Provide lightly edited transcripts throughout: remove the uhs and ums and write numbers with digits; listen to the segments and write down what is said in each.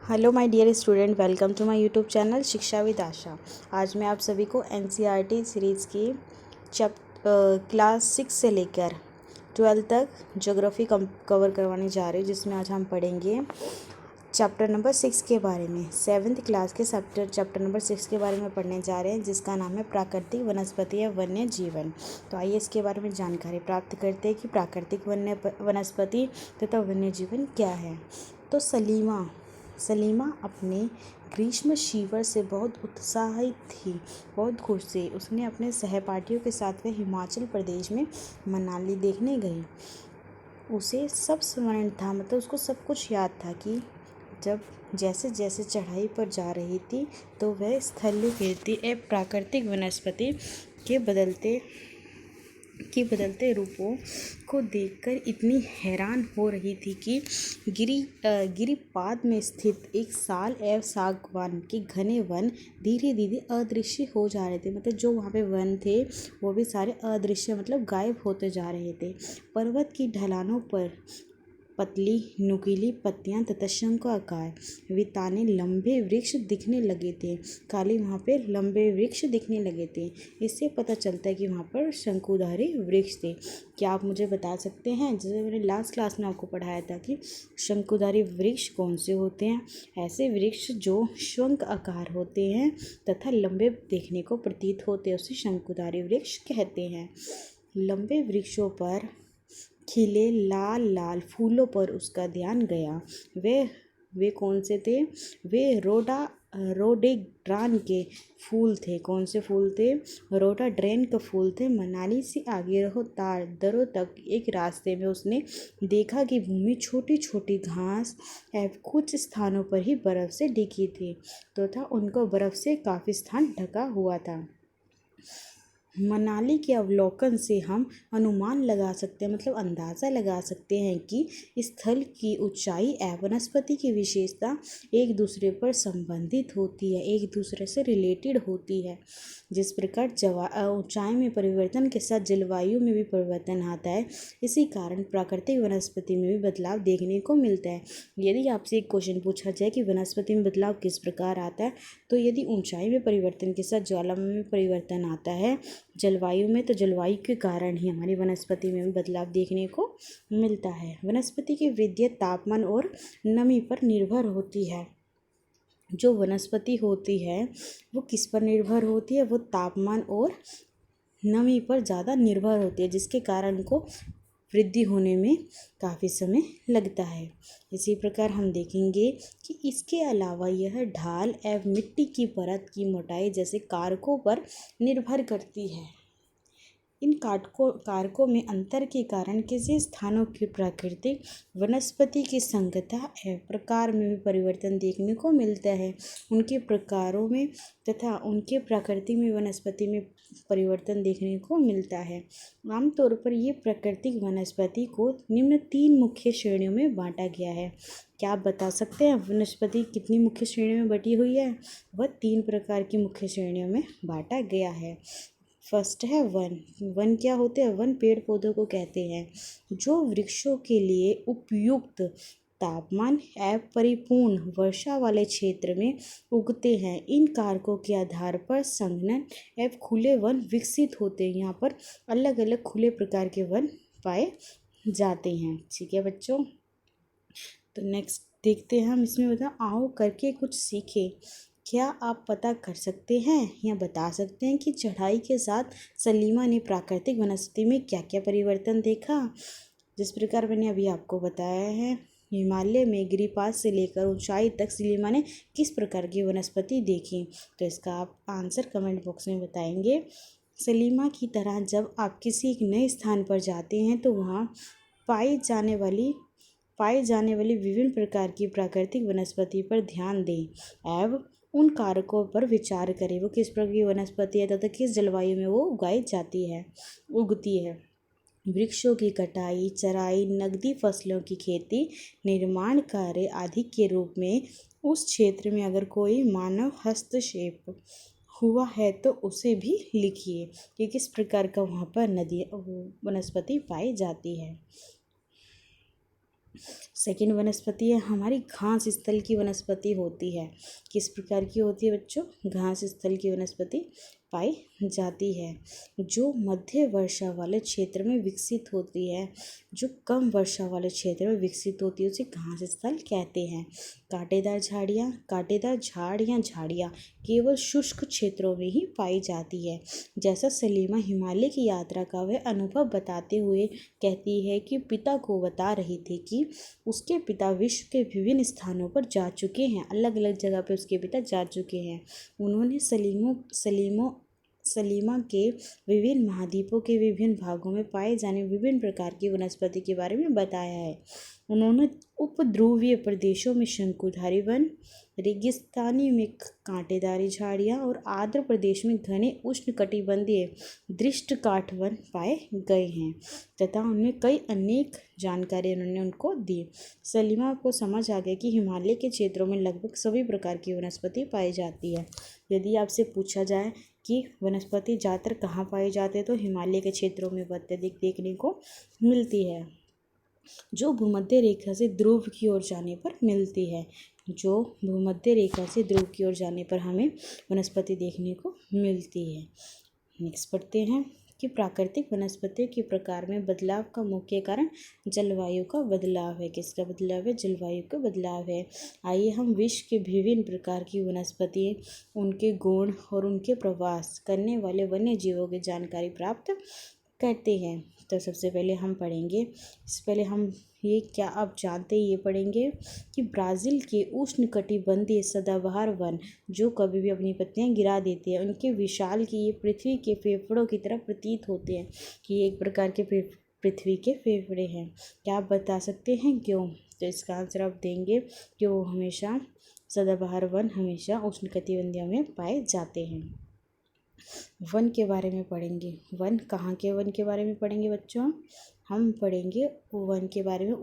Hello my dear student, welcome to my YouTube channel Shiksha with Asha. आज मैं आप सभी को एनसीईआरटी सीरीज़ की क्लास 6 से लेकर 12 तक ज्योग्राफी कवर करवाने जा रही हूँ, जिसमें आज हम पढ़ेंगे चैप्टर नंबर 6 के बारे में। 7th क्लास के चैप्टर नंबर 6 के बारे में पढ़ने जा रहे हैं, जिसका नाम है प्राकृतिक वनस्पति या वन्य जीवन। तो आइए इसके बारे में जानकारी प्राप्त करते हैं कि प्राकृतिक वनस्पति तथा वन्य जीवन क्या है। तो सलीमा अपने ग्रीष्म शिविर से बहुत उत्साहित थी, बहुत खुश थी। उसने अपने सहपाठियों के साथ वह हिमाचल प्रदेश में मनाली देखने गई। उसे सब स्मरण था, मतलब उसको सब कुछ याद था कि जब जैसे जैसे चढ़ाई पर जा रही थी तो वह स्थलीय कीर्ति एवं प्राकृतिक वनस्पति के बदलते रूपों को देखकर इतनी हैरान हो रही थी कि गिरिपाद में स्थित एक साल एवं सागवान के घने वन धीरे धीरे अदृश्य हो जा रहे थे। मतलब जो वहाँ पे वन थे वो भी सारे अदृश्य, मतलब गायब होते जा रहे थे। पर्वत की ढलानों पर पतली नुकीली पत्तियां तथा शंकुआकार विताने लंबे वृक्ष दिखने लगे थे। खाली वहाँ पे लंबे वृक्ष दिखने लगे थे। इससे पता चलता है कि वहाँ पर शंकुधारी वृक्ष थे। क्या आप मुझे बता सकते हैं, जैसे मैंने लास्ट क्लास में आपको पढ़ाया था कि शंकुधारी वृक्ष कौन से होते हैं? ऐसे वृक्ष जो शंख आकार होते हैं तथा लंबे देखने को प्रतीत होते हैं, उसे शंकुधारी वृक्ष कहते हैं। लंबे वृक्षों पर खिले लाल लाल फूलों पर उसका ध्यान गया। वे कौन से थे? वे रोडेड्रान के फूल थे। कौन से फूल थे? रोडाड्रेन के फूल थे। मनाली से आगे दरों तक एक रास्ते में उसने देखा कि भूमि छोटी छोटी घास एवं कुछ स्थानों पर ही बर्फ से ढकी थी, तो था उनको बर्फ से काफ़ी स्थान ढका हुआ था। मनाली के अवलोकन से हम अनुमान लगा सकते हैं, मतलब अंदाज़ा लगा सकते हैं कि स्थल की ऊंचाई एवं वनस्पति की विशेषता एक दूसरे पर संबंधित होती है, एक दूसरे से रिलेटेड होती है। जिस प्रकार ऊंचाई में परिवर्तन के साथ जलवायु में भी परिवर्तन आता है, इसी कारण प्राकृतिक वनस्पति में भी बदलाव देखने को मिलता है। यदि आपसे एक क्वेश्चन पूछा जाए कि वनस्पति में बदलाव किस प्रकार आता है, तो यदि ऊंचाई में परिवर्तन के साथ ज्वालामुखी में परिवर्तन आता है जलवायु में, तो जलवायु के कारण ही हमारी वनस्पति में बदलाव देखने को मिलता है। वनस्पति की वृद्धि तापमान और नमी पर निर्भर होती है। जो वनस्पति होती है वो किस पर निर्भर होती है? वो तापमान और नमी पर ज़्यादा निर्भर होती है, जिसके कारण उनको वृद्धि होने में काफ़ी समय लगता है। इसी प्रकार हम देखेंगे कि इसके अलावा यह ढाल एवं मिट्टी की परत की मोटाई जैसे कारकों पर निर्भर करती है। इन कारकों में अंतर के कारण किसी स्थानों की प्राकृतिक वनस्पति की संगठता एवं प्रकार में भी परिवर्तन देखने को मिलता है। उनके प्रकारों में तथा उनके प्रकृति में वनस्पति में परिवर्तन देखने को मिलता है। आमतौर पर ये प्राकृतिक वनस्पति को निम्न 3 मुख्य श्रेणियों में बांटा गया है। क्या आप बता सकते हैं वनस्पति कितनी मुख्य श्रेणियों में बटी हुई है? वह 3 प्रकार की मुख्य श्रेणियों में बांटा गया है। फर्स्ट है वन। वन क्या होते हैं? वन पेड़ पौधों को कहते हैं जो वृक्षों के लिए उपयुक्त तापमान एवं परिपूर्ण वर्षा वाले क्षेत्र में उगते हैं। इन कारकों के आधार पर संघनन एवं खुले वन विकसित होते हैं। यहाँ पर अलग अलग खुले प्रकार के वन पाए जाते हैं। ठीक है बच्चों, तो नेक्स्ट देखते हैं हम इसमें आओ करके कुछ सीखे। क्या आप पता कर सकते हैं या बता सकते हैं कि चढ़ाई के साथ सलीमा ने प्राकृतिक वनस्पति में क्या क्या परिवर्तन देखा? जिस प्रकार मैंने अभी आपको बताया है, हिमालय में गिरिपाद से लेकर ऊंचाई तक सलीमा ने किस प्रकार की वनस्पति देखी, तो इसका आप आंसर कमेंट बॉक्स में बताएंगे। सलीमा की तरह जब आप किसी एक नए स्थान पर जाते हैं तो वहाँ पाई जाने वाली विभिन्न प्रकार की प्राकृतिक वनस्पति पर ध्यान दें एवं उन कारकों पर विचार करें। वो किस प्रकार की वनस्पति है तथा किस जलवायु में वो उगती है। वृक्षों की कटाई, चराई, नकदी फसलों की खेती, निर्माण कार्य आदि के रूप में उस क्षेत्र में अगर कोई मानव हस्तक्षेप हुआ है तो उसे भी लिखिए कि किस प्रकार का वहाँ पर वनस्पति पाई जाती है। सेकेंड वनस्पति है हमारी घास स्थल की वनस्पति होती है। किस प्रकार की होती है बच्चों? घास स्थल की वनस्पति पाई जाती है, जो मध्य वर्षा वाले क्षेत्र में विकसित होती है। जो कम वर्षा वाले क्षेत्र में विकसित होती है उसे घास स्थल कहते हैं। कांटेदार झाड़ या झाड़ियाँ केवल शुष्क क्षेत्रों में ही पाई जाती है। जैसा सलीमा हिमालय की यात्रा का वह अनुभव बताते हुए कहती है कि पिता को बता रही थी कि उसके पिता विश्व के विभिन्न स्थानों पर जा चुके हैं, अलग अलग जगह पे उसके पिता जा चुके हैं। उन्होंने सलीमा के विभिन्न महाद्वीपों के विभिन्न भागों में पाए जाने विभिन्न प्रकार की वनस्पति के बारे में बताया है। उन्होंने उपध्रुवीय प्रदेशों में शंकुधारी वन, रेगिस्तानी में कांटेदारी झाड़ियाँ और आर्द्र प्रदेश में घने उष्णकटिबंधीय दृष्टकाठ वन पाए गए हैं तथा उनमें कई अनेक जानकारी उन्होंने उनको दी। सलीमा को समझ आ गया कि हिमालय के क्षेत्रों में लगभग सभी प्रकार की वनस्पति पाई जाती है। यदि आपसे पूछा जाए कि वनस्पति ज़्यादातर कहाँ पाई जाती है तो हिमालय के क्षेत्रों में अत्यधिक देखने को मिलती है, जो भूमध्य रेखा से ध्रुव की ओर जाने पर मिलती है। जो भूमध्य रेखा से ध्रुव की ओर जाने पर हमें वनस्पति देखने को मिलती है। नेक्स्ट पढ़ते हैं कि प्राकृतिक वनस्पतियों के प्रकार में बदलाव का मुख्य कारण जलवायु का बदलाव है। किसका बदलाव है? जलवायु का बदलाव है। आइए हम विश्व के विभिन्न प्रकार की वनस्पति, उनके गुण और उनके प्रवास करने वाले वन्य जीवों की जानकारी प्राप्त करते हैं। तो सबसे पहले हम पढ़ेंगे, इससे पहले हम ये क्या आप जानते हैं, ये पढ़ेंगे कि ब्राज़ील के उष्णकटिबंधीय सदाबहार वन जो कभी भी अपनी पत्तियां गिरा देते हैं, उनके विशाल की ये पृथ्वी के फेफड़ों की तरह प्रतीत होते हैं कि ये एक प्रकार के पृथ्वी के फेफड़े हैं। क्या आप बता सकते हैं क्यों? तो इसका आंसर आप देंगे कि वो हमेशा सदाबहार वन हमेशा उष्णकटिबंधीय में पाए जाते हैं। वन के बारे में पढ़ेंगे। वन कहाँ के वन के बारे में पढ़ेंगे बच्चों? हम पढ़ेंगे वन के बारे में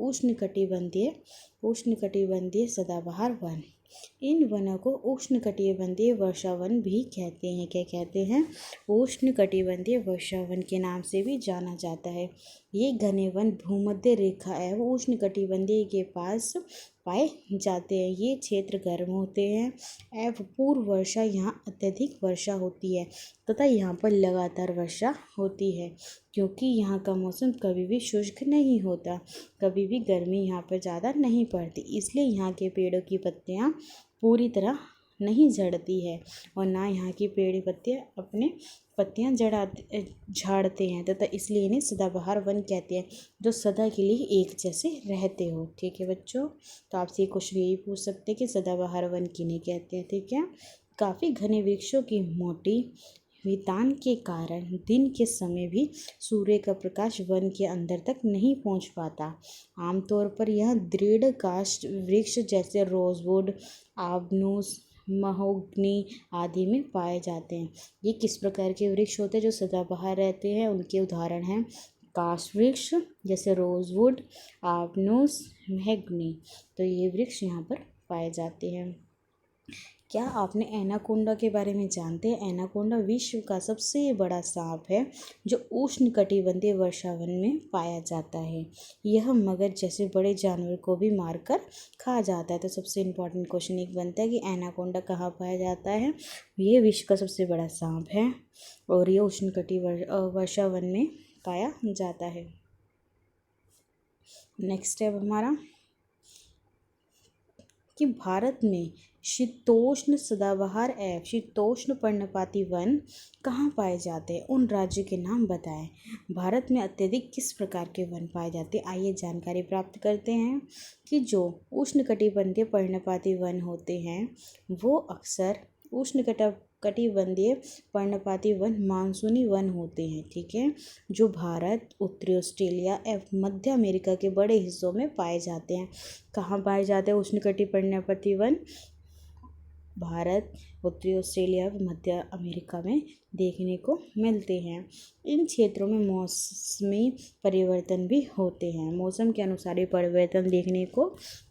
उष्णकटिबंधीय सदाबहार वन। इन वनों को उष्णकटिबंधीय वर्षा वन भी कहते हैं। क्या कहते हैं? उष्णकटिबंधीय वर्षा वन के नाम से भी जाना जाता है। ये घने वन भूमध्य रेखा एवं उष्णकटिबंधीय के पास पाए जाते हैं। ये क्षेत्र गर्म होते हैं एवं पूर्व वर्षा यहाँ अत्यधिक वर्षा होती है तथा यहाँ पर लगातार वर्षा होती है, क्योंकि यहाँ का मौसम कभी भी शुष्क नहीं होता, कभी भी गर्मी यहाँ पर ज़्यादा नहीं पड़ती, इसलिए यहाँ के पेड़ों की पत्तियाँ पूरी तरह नहीं झड़ती है और ना यहाँ की पेड़ पत्तियाँ अपने पत्तियाँ झाड़ते हैं तथा इसलिए इन्हें सदाबहार वन कहते हैं, जो सदा के लिए एक जैसे रहते हो। ठीक है बच्चों, तो आपसे ये क्वेश्चन यही पूछ सकते हैं कि सदाबहार वन किन्हें कहते हैं। ठीक है, काफ़ी घने वृक्षों की मोटी वितान के कारण दिन के समय भी सूर्य का प्रकाश वन के अंदर तक नहीं पहुंच पाता। आमतौर पर यह दृढ़ काष्ठ वृक्ष जैसे रोजवुड, आबनूस, महोगनी आदि में पाए जाते हैं। ये किस प्रकार के वृक्ष होते हैं जो सदाबहार रहते हैं? उनके उदाहरण हैं काष्ठ वृक्ष जैसे रोजवुड, आबनूस, महोगनी। तो ये वृक्ष यहाँ पर पाए जाते हैं। क्या आपने एनाकोंडा के बारे में जानते हैं? एनाकोंडा विश्व का सबसे बड़ा सांप है जो उष्णकटिबंधीय वर्षावन में पाया जाता है। यह मगर जैसे बड़े जानवर को भी मारकर खा जाता है। तो सबसे इम्पोर्टेंट क्वेश्चन एक बनता है कि एनाकोंडा कहाँ पाया जाता है? ये विश्व का सबसे बड़ा सांप है और ये उष्णकटिबंधीय वर्षावन में पाया जाता है। नेक्स्ट स्टेप हमारा कि भारत में शीतोष्ण सदाबहार एवं शीतोष्ण पर्णपाती वन कहाँ पाए जाते हैं? उन राज्यों के नाम बताएं। भारत में अत्यधिक किस प्रकार के वन पाए जाते हैं? आइए जानकारी प्राप्त करते हैं कि जो उष्णकटिबंधीय पर्णपाती वन होते हैं वो अक्सर उष्णकटिबंधीय पर्णपाती वन मानसूनी वन होते हैं। ठीक है, जो भारत, उत्तरी ऑस्ट्रेलिया एवं मध्य अमेरिका के बड़े हिस्सों में पाए जाते हैं। कहाँ पाए जाते हैं उष्णकटिबंधीय पर्णपाती वन? भारत, उत्तरी ऑस्ट्रेलिया, मध्य अमेरिका में देखने को मिलते हैं। इन क्षेत्रों में मौसमी परिवर्तन भी होते हैं। मौसम के अनुसार ये परिवर्तन देखने को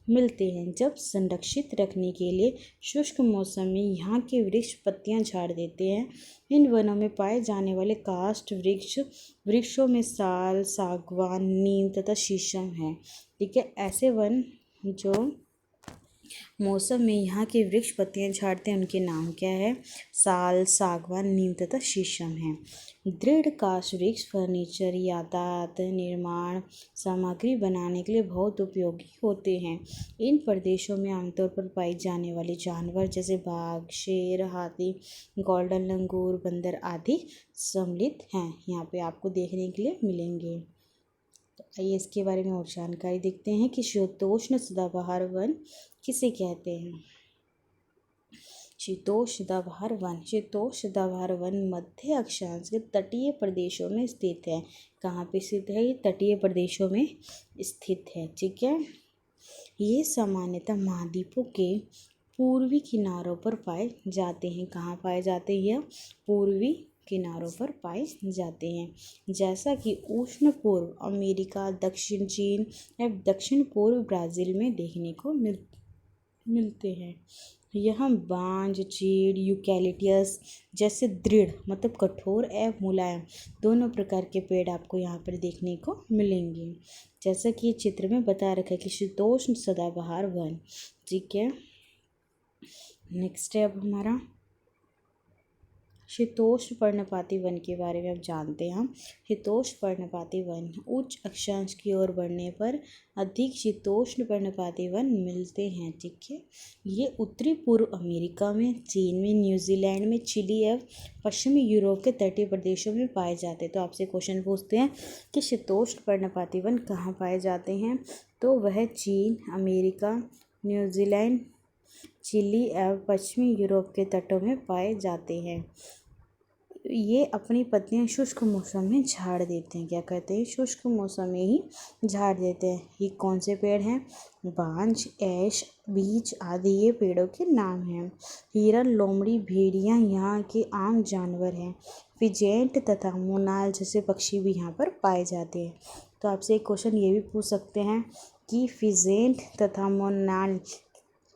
मिलते हैं। जब संरक्षित रखने के लिए शुष्क मौसम में यहाँ के वृक्ष पत्तियाँ झाड़ देते हैं। इन वनों में पाए जाने वाले काष्ठ वृक्षों में साल, सागवान, नीम तथा शीशम है। ठीक है, ऐसे वन जो मौसम में यहाँ के वृक्ष पत्तियाँ झाड़ते हैं उनके नाम क्या है? साल, सागवान, नीम तथा शीशम है। दृढ़ काष्ठ वृक्ष फर्नीचर, यातायात, निर्माण सामग्री बनाने के लिए बहुत उपयोगी होते हैं। इन प्रदेशों में आमतौर पर पाई जाने वाले जानवर जैसे बाघ, शेर, हाथी, गोल्डन लंगूर, बंदर आदि सम्मिलित हैं। यहाँ पे आपको देखने के लिए मिलेंगे। तो आइए इसके बारे में और जानकारी देखते हैं कि शीतोष्ण सदाबहार वन किसे कहते हैं। शीतोष्ण सदाबहार वन मध्य अक्षांश के तटीय प्रदेशों में स्थित है। कहाँ पे स्थित है? ये तटीय प्रदेशों में स्थित है। ठीक है, ये सामान्यतः महाद्वीपों के पूर्वी किनारों पर पाए जाते हैं। कहाँ पाए जाते हैं? पूर्वी किनारों पर पाए जाते हैं। जैसा कि उष्ण पूर्व अमेरिका, दक्षिण चीन एवं दक्षिण पूर्व ब्राज़ील में देखने को मिलते हैं। यहाँ बांज, चीड़, यूकैलिप्टस जैसे दृढ़ मतलब कठोर एवं मुलायम दोनों प्रकार के पेड़ आपको यहाँ पर देखने को मिलेंगे। जैसा कि चित्र में बता रखा है कि शीतोष्ण सदाबहार वन। ठीक है, नेक्स्ट है अब हमारा शीतोष्ण पर्णपाती वन के बारे में अब जानते हैं हम। शीतोष्ण पर्णपाती वन उच्च अक्षांश की ओर बढ़ने पर अधिक शीतोष्ण पर्णपाती वन मिलते हैं। ठीक है, ये उत्तरी पूर्व अमेरिका में, चीन में, न्यूजीलैंड में, चिली एवं पश्चिमी यूरोप के तटीय प्रदेशों में पाए जाते हैं। तो आपसे क्वेश्चन पूछते हैं कि शीतोष्ण पर्णपाती वन कहाँ पाए जाते हैं? तो वह चीन, अमेरिका, न्यूजीलैंड, चिली एवं पश्चिमी यूरोप के तटों में पाए जाते हैं। ये अपनी पत्तियां शुष्क मौसम में झाड़ देते हैं। क्या कहते हैं? शुष्क मौसम में ही झाड़ देते हैं। ये कौन से पेड़ हैं? बांज, ऐश, बीच आदि ये पेड़ों के नाम हैं। हिरन, लोमड़ी, भेड़िया यहाँ के आम जानवर हैं। फिजेंट तथा मोनाल जैसे पक्षी भी यहाँ पर पाए जाते हैं। तो आपसे एक क्वेश्चन ये भी पूछ सकते हैं कि फिजेंट तथा मोनाल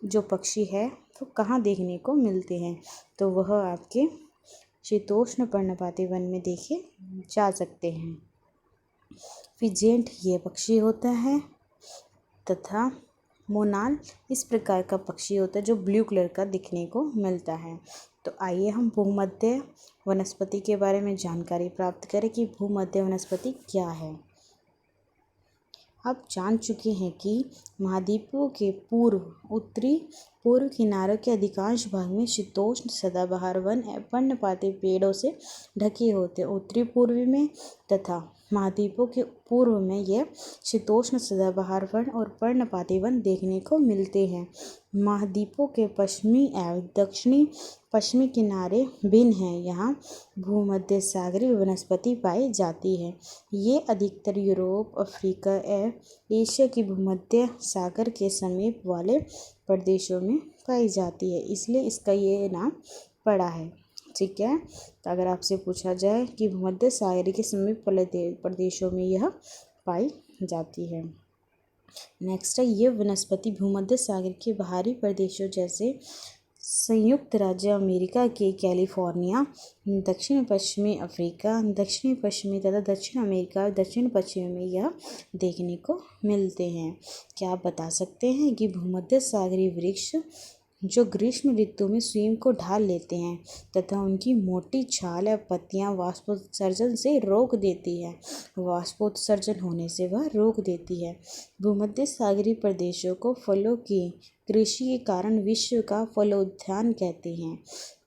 जो पक्षी है वो कहाँ देखने को मिलते हैं? तो वह आपके शीतोष्ण पर्णपाती वन में देखे जा सकते हैं। फिजेंट ये पक्षी होता है तथा मोनाल इस प्रकार का पक्षी होता है जो ब्लू कलर का दिखने को मिलता है। तो आइए हम भूमध्य वनस्पति के बारे में जानकारी प्राप्त करें कि भूमध्य वनस्पति क्या है। आप जान चुके हैं कि महाद्वीपों के उत्तरी पूर्व किनारों के अधिकांश भाग में शीतोष्ण सदाबहार वन पर्णपाती पेड़ों से ढके होते हैं। उत्तरी पूर्वी में तथा महाद्वीपों के पूर्व में यह शीतोष्ण सदाबहार वन और पर्णपाती वन देखने को मिलते हैं। महाद्वीपों के पश्चिमी एवं दक्षिणी पश्चिमी किनारे भिन्न हैं। यहाँ भूमध्य सागरीय वनस्पति पाई जाती है। ये अधिकतर यूरोप, अफ्रीका एवं एशिया की भूमध्य सागर के समीप वाले प्रदेशों में पाई जाती है, इसलिए इसका ये नाम पड़ा है। ठीक है, तो अगर आपसे पूछा जाए कि भूमध्य सागर के समीप वाले प्रदेशों में यह पाई जाती है। नेक्स्ट है, ये वनस्पति भूमध्य सागर के बाहरी प्रदेशों जैसे संयुक्त राज्य अमेरिका के कैलिफोर्निया, दक्षिण पश्चिमी अफ्रीका, दक्षिण पश्चिमी तथा दक्षिण अमेरिका और दक्षिण पश्चिम में यह देखने को मिलते हैं। क्या आप बता सकते हैं कि भूमध्य सागरीय वृक्ष जो ग्रीष्म ऋतु में स्वयं को ढाल लेते हैं तथा उनकी मोटी छाल या पत्तियां वाष्पोत्सर्जन से रोक देती है। वाष्पोत्सर्जन होने से वह रोक देती है। भूमध्य सागरीय प्रदेशों को फलों की कृषि के कारण विश्व का फलोद्यान कहते हैं।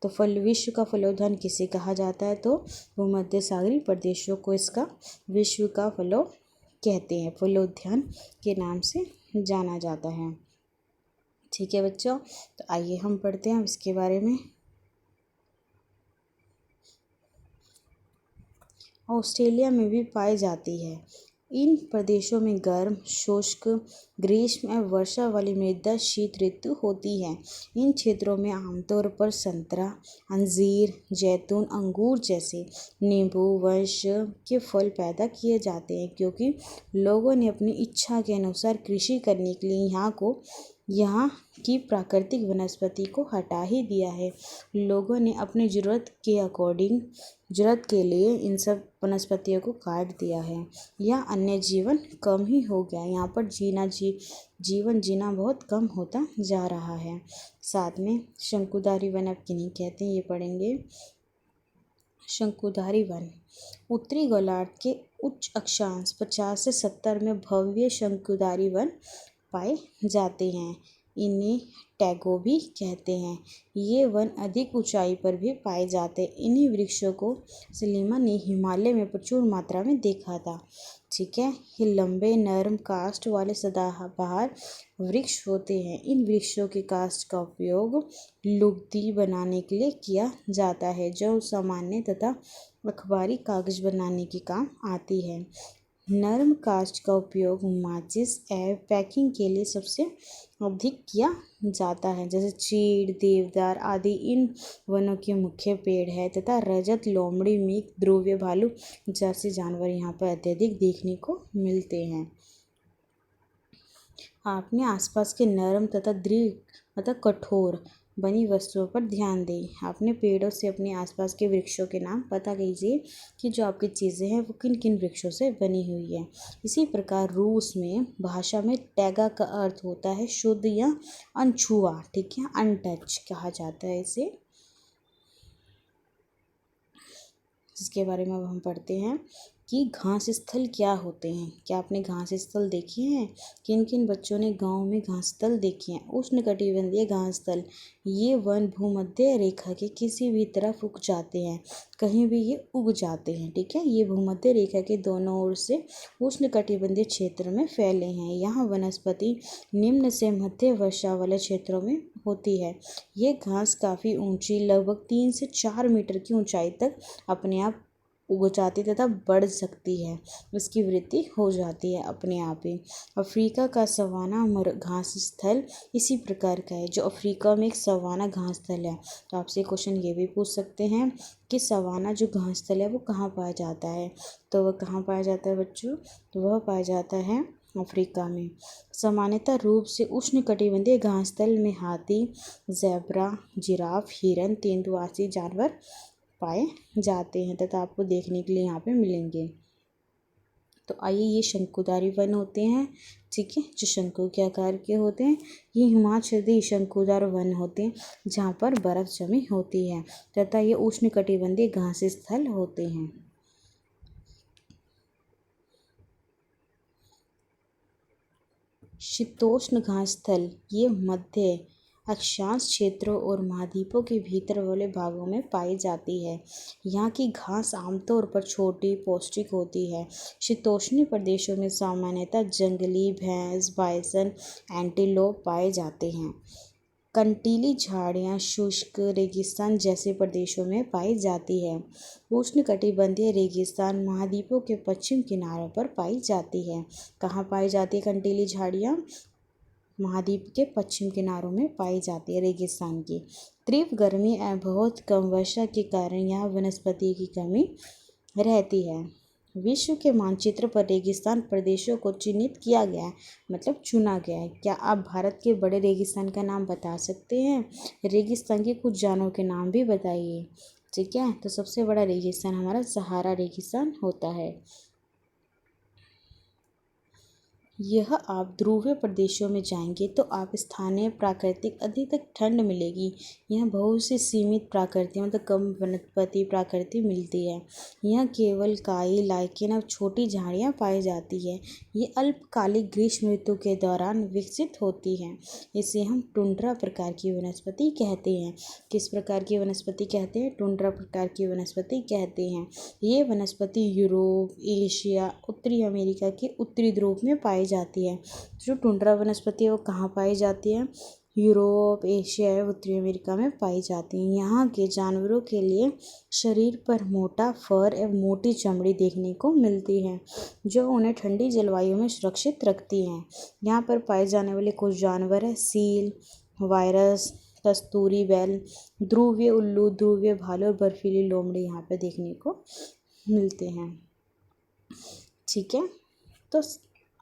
तो विश्व का फलोद्यान किसे कहा जाता है? तो भूमध्य सागरीय प्रदेशों को इसका विश्व का फलो कहते हैं, फलोद्यान के नाम से जाना जाता है। ठीक है बच्चों, तो आइए हम पढ़ते हैं इसके बारे में। ऑस्ट्रेलिया में भी पाई जाती है। इन प्रदेशों में गर्म, शुष्क, ग्रीष्म एवं वर्षा वाली मृदा शीत ऋतु होती है। इन क्षेत्रों में आमतौर पर संतरा, अंजीर, जैतून, अंगूर जैसे नींबू वंश के फल पैदा किए जाते हैं, क्योंकि लोगों ने अपनी इच्छा के अनुसार कृषि करने के लिए यहाँ की प्राकृतिक वनस्पति को हटा ही दिया है। लोगों ने अपनी ज़रूरत के लिए इन सब वनस्पतियों को काट दिया है या अन्य जीवन कम ही हो गया। यहाँ पर जीवन जीना बहुत कम होता जा रहा है। साथ में शंकुधारी वन अब किन्हीं कहते हैं ये पढ़ेंगे। शंकुधारी वन उत्तरी गोलार्ध के उच्च अक्षांश 50 से 70 में भव्य शंकुधारी वन पाए जाते हैं। इन्हें टैगो भी कहते हैं। ये वन अधिक ऊंचाई पर भी पाए जाते हैं। इन्हीं वृक्षों को सलीमा ने हिमालय में प्रचुर मात्रा में देखा था। ठीक है, ये लंबे नरम काष्ठ वाले सदाबहार वृक्ष होते हैं। इन वृक्षों के काष्ठ का उपयोग लुगदी बनाने के लिए किया जाता है, जो सामान्य तथा अखबारी कागज बनाने के काम आती है। नरम काष्ठ का उपयोग माचिस एवं पैकिंग के लिए सबसे अधिक किया जाता है, जैसे चीड़, देवदार आदि इन वनों के मुख्य पेड़ है तथा रजत, लोमड़ी, मीक, ध्रुवीय भालू जैसे जानवर यहाँ पर अत्यधिक देखने को मिलते हैं। अपने आसपास के नरम तथा दृढ़ कठोर बनी वस्तुओं पर ध्यान दें। अपने पेड़ों से अपने आसपास के वृक्षों के नाम पता कीजिए कि जो आपकी चीज़ें हैं वो किन किन वृक्षों से बनी हुई है। इसी प्रकार रूस में भाषा में टैगा का अर्थ होता है शुद्ध या अनछुआ। ठीक है, अनटच कहा जाता है इसे, जिसके बारे में अब हम पढ़ते हैं कि घास स्थल क्या होते हैं। क्या आपने घास स्थल देखे हैं? किन किन बच्चों ने गांव में घास स्थल देखे हैं? उष्णकटिबंधीय घास स्थल ये वन भूमध्य रेखा के किसी भी तरफ उग जाते हैं, कहीं भी ये उग जाते हैं। ठीक है, ये भूमध्य रेखा के दोनों ओर से उष्णकटिबंधीय क्षेत्र में फैले हैं। यहाँ वनस्पति निम्न से मध्य वर्षा वाले क्षेत्रों में होती है। ये घास काफ़ी ऊंची, लगभग 3 से 4 मीटर की ऊंचाई तक अपने आप उग जाती तथा बढ़ सकती है। इसकी वृद्धि हो जाती है अपने आप ही। अफ्रीका का सवाना घास स्थल इसी प्रकार का है, जो अफ्रीका में एक सवाना घास स्थल है। तो आपसे क्वेश्चन ये भी पूछ सकते हैं कि सवाना जो घास स्थल है वो कहाँ पाया जाता है। तो वह कहाँ पाया जाता है बच्चों? तो वह पाया जाता है अफ्रीका में। सामान्यतः रूप से उष्णकटिबंधीय घास स्थल में हाथी, ज़ेब्रा, जिराफ, हिरन, तेंदुआसी जानवर पाए जाते हैं तथा आपको देखने के लिए यहाँ पे मिलेंगे। तो आइए, ये शंकुधारी वन होते हैं। ठीक है, जो शंकु के आकार के होते हैं, ये हिमाचली शंकुधार वन होते हैं जहाँ पर बर्फ जमी होती है तथा ये उष्णकटिबंधीय घास स्थल होते हैं। शीतोष्ण घास स्थल ये मध्य अक्षांश क्षेत्रों और महाद्वीपों के भीतर वाले भागों में पाई जाती है। यहाँ की घास आमतौर पर छोटी, पौष्टिक होती है। शीतोष्णीय प्रदेशों में सामान्यतः जंगली भैंस, बाइसन, एंटीलोप पाए जाते हैं। कंटीली झाड़ियाँ शुष्क रेगिस्तान जैसे प्रदेशों में पाई जाती है। उष्णकटिबंधीय रेगिस्तान महाद्वीपों के पश्चिम किनारों पर पाई जाती है। कहाँ पाई जाती है कंटीली झाड़ियाँ? महाद्वीप के पश्चिम किनारों में पाई जाती है रेगिस्तान की। तीव्र गर्मी एवं बहुत कम वर्षा के कारण यहाँ वनस्पति की कमी रहती है। विश्व के मानचित्र पर रेगिस्तान प्रदेशों को चिन्हित किया गया है, मतलब चुना गया है। क्या आप भारत के बड़े रेगिस्तान का नाम बता सकते हैं? रेगिस्तान के कुछ जानवरों के नाम भी बताइए। ठीक है, तो सबसे बड़ा रेगिस्तान हमारा सहारा रेगिस्तान होता है। यह आप ध्रुवीय प्रदेशों में जाएंगे तो आप स्थानीय प्राकृतिक अधिक ठंड मिलेगी। यहाँ बहुत सी सीमित प्रकृति मतलब कम वनस्पति प्रकृति मिलती है। यहाँ केवल काई, लाइकेन और छोटी झाड़ियाँ पाई जाती है। ये अल्पकालिक ग्रीष्म ऋतु के दौरान विकसित होती हैं। इसे हम टुंड्रा प्रकार की वनस्पति कहते हैं। किस प्रकार की वनस्पति कहते हैं? टुंड्रा प्रकार की वनस्पति कहते हैं। ये वनस्पति यूरोप, एशिया, उत्तरी अमेरिका के उत्तरी ध्रुव में पाई जाती है। जो टुंड्रा वनस्पति है वो कहाँ पाई जाती है? यूरोप, एशिया एवं उत्तरी अमेरिका में पाई जाती हैं। यहाँ के जानवरों के लिए शरीर पर मोटा फर एवं मोटी चमड़ी देखने को मिलती है, जो उन्हें ठंडी जलवायु में सुरक्षित रखती हैं। यहाँ पर पाए जाने वाले कुछ जानवर हैं सील, वायरस, कस्तूरी बैल, ध्रुवीय उल्लू, ध्रुवीय भालू और बर्फीली लोमड़ी यहाँ पे देखने को मिलते हैं। ठीक है, तो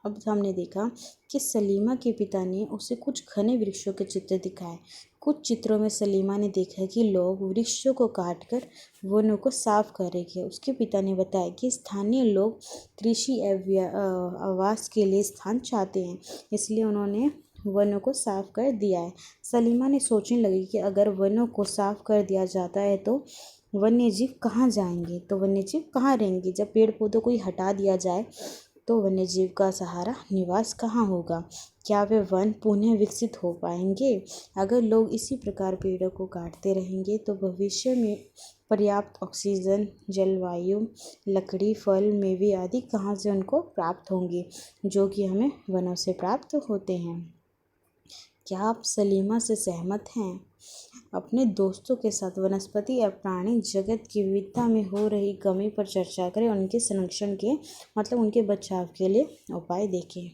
अब हमने देखा कि सलीमा के पिता ने उसे कुछ घने वृक्षों के चित्र दिखाए। कुछ चित्रों में सलीमा ने देखा कि लोग वृक्षों को काटकर वनों को साफ कर रहे हैं। उसके पिता ने बताया कि स्थानीय लोग कृषि आवास के लिए स्थान चाहते हैं, इसलिए उन्होंने वनों को साफ कर दिया है। सलीमा ने सोचने लगी कि अगर वनों को साफ कर दिया जाता है तो वन्यजीव कहाँ जाएंगे, तो वन्यजीव कहाँ रहेंगे। जब पेड़ पौधों को ही हटा दिया जाए तो वन्यजीव का सहारा निवास कहाँ होगा। क्या वे वन पुनः विकसित हो पाएंगे। अगर लोग इसी प्रकार पेड़ों को काटते रहेंगे तो भविष्य में पर्याप्त ऑक्सीजन, जलवायु, लकड़ी, फल, मेवे आदि कहाँ से उनको प्राप्त होंगे, जो कि हमें वनों से प्राप्त होते हैं। क्या आप सलीमा से सहमत हैं। अपने दोस्तों के साथ वनस्पति और प्राणी जगत की विविधता में हो रही कमी पर चर्चा करें, उनके संरक्षण के मतलब उनके बचाव के लिए उपाय देखें।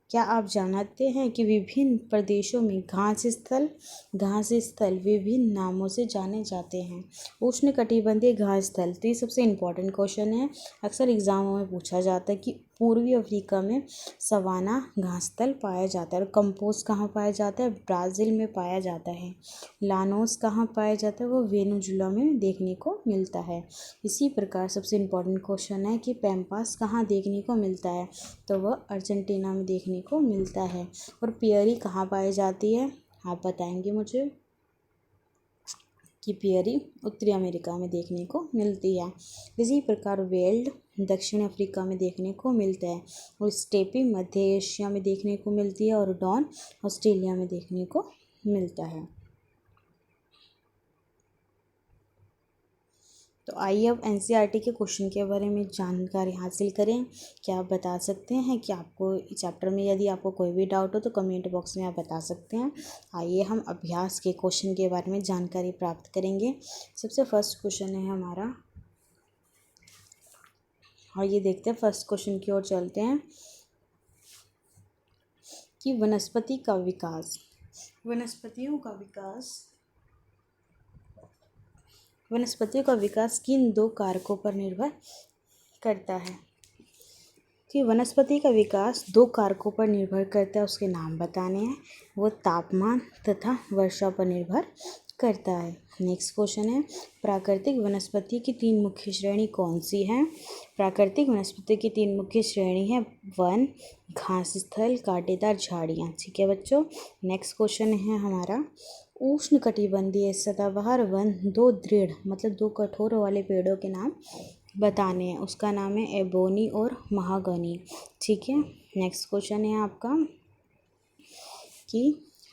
क्या आप जानते हैं कि विभिन्न प्रदेशों में घास स्थल विभिन्न नामों से जाने जाते हैं। उष्णकटिबंधीय घास स्थल, तो ये सबसे इम्पोर्टेंट क्वेश्चन है, अक्सर एग्जामों में पूछा जाता है कि पूर्वी अफ्रीका में सवाना घास स्थल पाया जाता है। और कंपोज कहाँ पाया जाता है, ब्राज़ील में पाया जाता है। लानोस कहाँ पाया जाता है, वो वेनेजुला में देखने को मिलता है। इसी प्रकार सबसे इम्पोर्टेंट क्वेश्चन है कि पैम्पास कहाँ देखने को मिलता है, तो वह अर्जेंटीना में देखने को मिलता है। और पियरी कहाँ पाई जाती है, आप बताएंगे मुझे कि पियरी उत्तरी अमेरिका में देखने को मिलती है। इसी प्रकार वेल्ड दक्षिण अफ्रीका में देखने को मिलता है, और स्टेपी मध्य एशिया में देखने को मिलती है, और डॉन ऑस्ट्रेलिया में देखने को मिलता है। तो आइए अब एनसीईआरटी के क्वेश्चन के बारे में जानकारी हासिल करें। क्या आप बता सकते हैं कि आपको इस चैप्टर में यदि आपको कोई भी डाउट हो तो कमेंट बॉक्स में आप बता सकते हैं। आइए हम अभ्यास के क्वेश्चन के बारे में जानकारी प्राप्त करेंगे। सबसे फर्स्ट क्वेश्चन है हमारा, और ये देखते हैं फर्स्ट क्वेश्चन की ओर चलते हैं कि वनस्पतियों का विकास किन दो कारकों पर निर्भर करता है। कि वनस्पति का विकास दो कारकों पर निर्भर करता है, उसके नाम बताने हैं। वो तापमान तथा वर्षा पर निर्भर करता है। नेक्स्ट क्वेश्चन है, प्राकृतिक वनस्पति की तीन मुख्य श्रेणी कौन सी हैं। प्राकृतिक वनस्पति की तीन मुख्य श्रेणी है वन, घास स्थल, कांटेदार झाड़ियाँ। ठीक है बच्चों। नेक्स्ट क्वेश्चन है हमारा, उष्णकटिबंधीय सदाबहार वन दो दृढ़ मतलब दो कठोर वाले पेड़ों के नाम बताने हैं। उसका नाम है एबोनी और महागनी। ठीक है। नेक्स्ट क्वेश्चन है आपका कि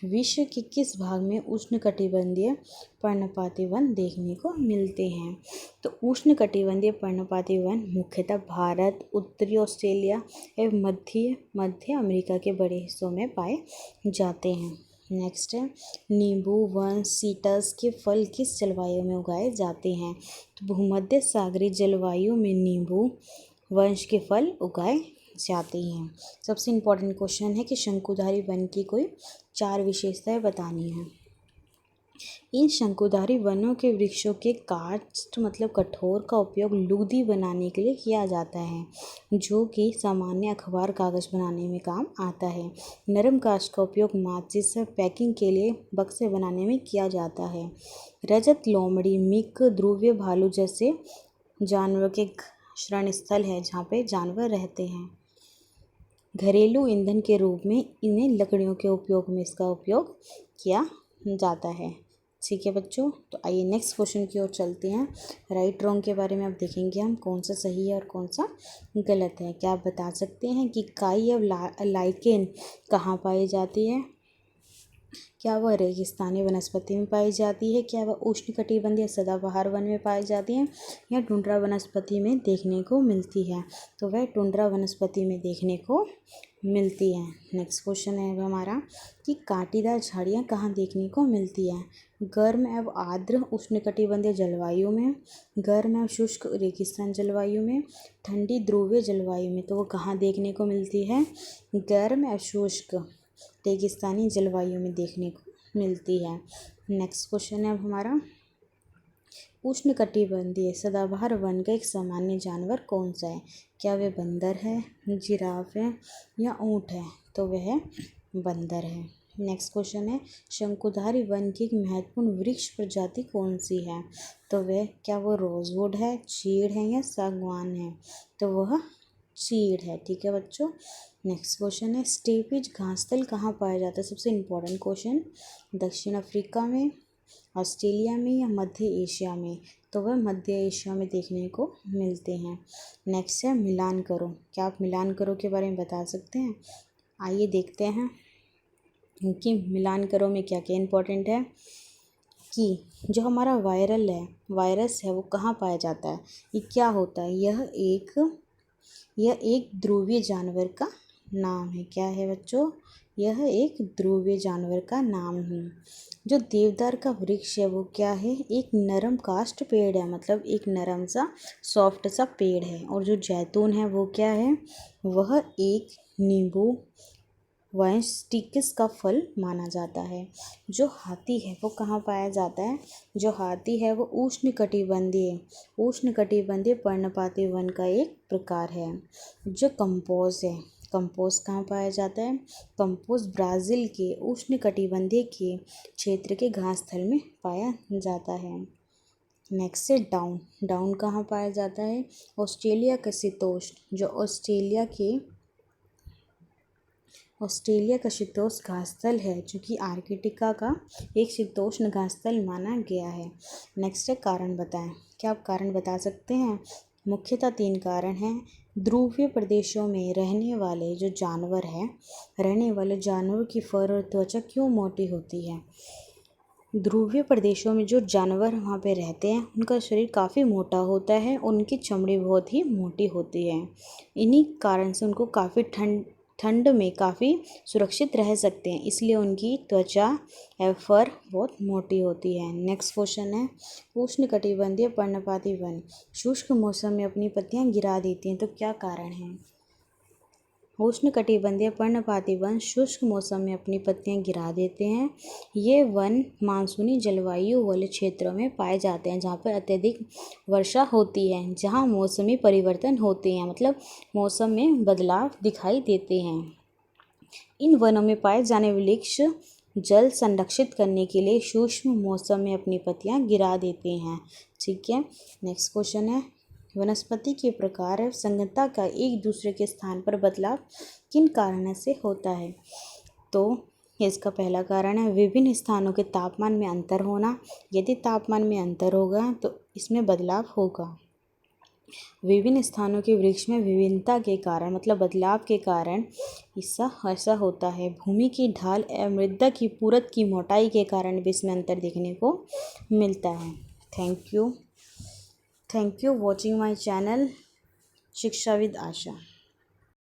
विश्व के किस भाग में उष्णकटिबंधीय पर्णपाती वन देखने को मिलते हैं। तो उष्णकटिबंधीय पर्णपाती वन मुख्यतः भारत, उत्तरी ऑस्ट्रेलिया एवं मध्य अमेरिका के बड़े हिस्सों में पाए जाते हैं। नेक्स्ट है, नींबू वन सीटस के फल किस जलवायु में उगाए जाते हैं। तो भूमध्य सागरीय जलवायु में नींबू वंश के फल उगाए जाते हैं। सबसे इम्पोर्टेंट क्वेश्चन है कि शंकुधारी वन की कोई 4 विशेषताएं बतानी है। इन शंकुधारी वनों के वृक्षों के काष्ठ मतलब कठोर का उपयोग लुगदी बनाने के लिए किया जाता है, जो कि सामान्य अखबार कागज बनाने में काम आता है। नरम काष्ठ का उपयोग माचिस और पैकिंग के लिए बक्से बनाने में किया जाता है। रजत लोमड़ी, मिक, ध्रुवीय भालू जैसे जानवरों के शरण स्थल है जहाँ पे जानवर रहते हैं। घरेलू ईंधन के रूप में इन्हें लकड़ियों के उपयोग में इसका उपयोग किया जाता है। ठीक है बच्चों। तो आइए नेक्स्ट क्वेश्चन की ओर चलते हैं। राइट रॉन्ग के बारे में अब देखेंगे हम कौन सा सही है और कौन सा गलत है। क्या आप बता सकते हैं कि काई और लाइकेन कहाँ पाई जाती है। क्या वह रेगिस्तानी वनस्पति में पाई जाती है, क्या वह उष्णकटिबंधीय सदाबहार वन में पाई जाती है, या टुंड्रा वनस्पति में देखने को मिलती है। तो वह टुंड्रा वनस्पति में देखने को मिलती है। नेक्स्ट क्वेश्चन है हमारा कि कांटेदार झाड़ियाँ कहाँ देखने को मिलती है। गर्म एवं आर्द्र उष्णकटिबंधीय जलवायु में, गर्म एवं शुष्क रेगिस्तान जलवायु में, ठंडी ध्रुवीय जलवायु में। तो वो कहाँ देखने को मिलती है, गर्म एवं शुष्क रेगिस्तानी जलवायु में देखने को मिलती है। नेक्स्ट क्वेश्चन है अब हमारा, उष्णकटिबंधीय सदाबहार वन का एक सामान्य जानवर कौन सा है। क्या वह बंदर है, जिराफ है, या ऊँट है। तो वह बंदर है। नेक्स्ट क्वेश्चन है, शंकुधारी वन की एक महत्वपूर्ण वृक्ष प्रजाति कौन सी है। तो वह, क्या वो रोजवुड है, चीड़ है, या सागवान है। तो वह चीड़ है। ठीक है बच्चों। नेक्स्ट क्वेश्चन है, स्टेपीज घासतल कहाँ पाया जाता है। सबसे इम्पोर्टेंट क्वेश्चन, दक्षिण अफ्रीका में, ऑस्ट्रेलिया में, या मध्य एशिया में। तो वह मध्य एशिया में देखने को मिलते हैं। नेक्स्ट है मिलान करो। क्या आप मिलान करो के बारे में बता सकते हैं। आइए देखते हैं कि मिलान करो में क्या क्या इम्पोर्टेंट है। कि जो हमारा वायरस है वो कहाँ पाया जाता है, ये क्या होता है। यह एक ध्रुवीय जानवर का नाम है। क्या है बच्चों, यह एक ध्रुवीय जानवर का नाम है। जो देवदार का वृक्ष है वो क्या है, एक नरम काष्ठ पेड़ है, मतलब एक नरम सा सॉफ्ट सा पेड़ है। और जो जैतून है वो क्या है, वह एक नींबू वंश स्टिक्स का फल माना जाता है। जो हाथी है वो कहाँ पाया जाता है, जो हाथी है वो उष्णकटिबंधीय पर्णपाती वन का एक प्रकार है। जो कंपोज है, कंपोज कहाँ पाया जाता है, कंपोज ब्राज़ील के उष्णकटिबंधीय के क्षेत्र के घास स्थल में पाया जाता है। नेक्स्ट है डाउन। डाउन कहाँ पाया जाता है, ऑस्ट्रेलिया का शीतोष्ण, जो ऑस्ट्रेलिया का शीतोष्ण घासस्थल है, जो कि आर्कटिका का एक शीतोष्ण घासस्थल माना गया है। नेक्स्ट है कारण बताएं। क्या आप कारण बता सकते हैं। मुख्यतः 3 कारण हैं। ध्रुवीय प्रदेशों में रहने वाले जानवरों की फर और त्वचा क्यों मोटी होती है। ध्रुवीय प्रदेशों में जो जानवर वहाँ पे रहते हैं उनका शरीर काफ़ी मोटा होता है, उनकी चमड़ी बहुत ही मोटी होती है। इन्हीं कारण से उनको काफ़ी ठंड में काफ़ी सुरक्षित रह सकते हैं, इसलिए उनकी त्वचा या फर बहुत मोटी होती है। नेक्स्ट क्वेश्चन है, उष्णकटिबंधीय पर्णपाती वन शुष्क मौसम में अपनी पत्तियां गिरा देती हैं। तो क्या कारण है। उष्णकटिबंधीय पर्णपाती वन शुष्क मौसम में अपनी पत्तियां गिरा देते हैं। ये वन मानसूनी जलवायु वाले क्षेत्रों में पाए जाते हैं, जहाँ पर अत्यधिक वर्षा होती है, जहाँ मौसमी परिवर्तन होते हैं, मतलब मौसम में बदलाव दिखाई देते हैं। इन वनों में पाए जाने वाले वृक्ष जल संरक्षित करने के लिए सूक्ष्म मौसम में अपनी पत्तियां गिरा देते हैं। ठीक है। नेक्स्ट क्वेश्चन है, वनस्पति के प्रकार और संगतता का एक दूसरे के स्थान पर बदलाव किन कारणों से होता है। तो इसका पहला कारण है विभिन्न स्थानों के तापमान में अंतर होना। यदि तापमान में अंतर होगा तो इसमें बदलाव होगा। विभिन्न स्थानों के वृक्ष में विभिन्नता के कारण, मतलब बदलाव के कारण ऐसा होता है। भूमि की ढाल एवं मृदा की परत की मोटाई के कारण भी इसमें अंतर देखने को मिलता है। Thank you watching my channel Shiksha with Asha.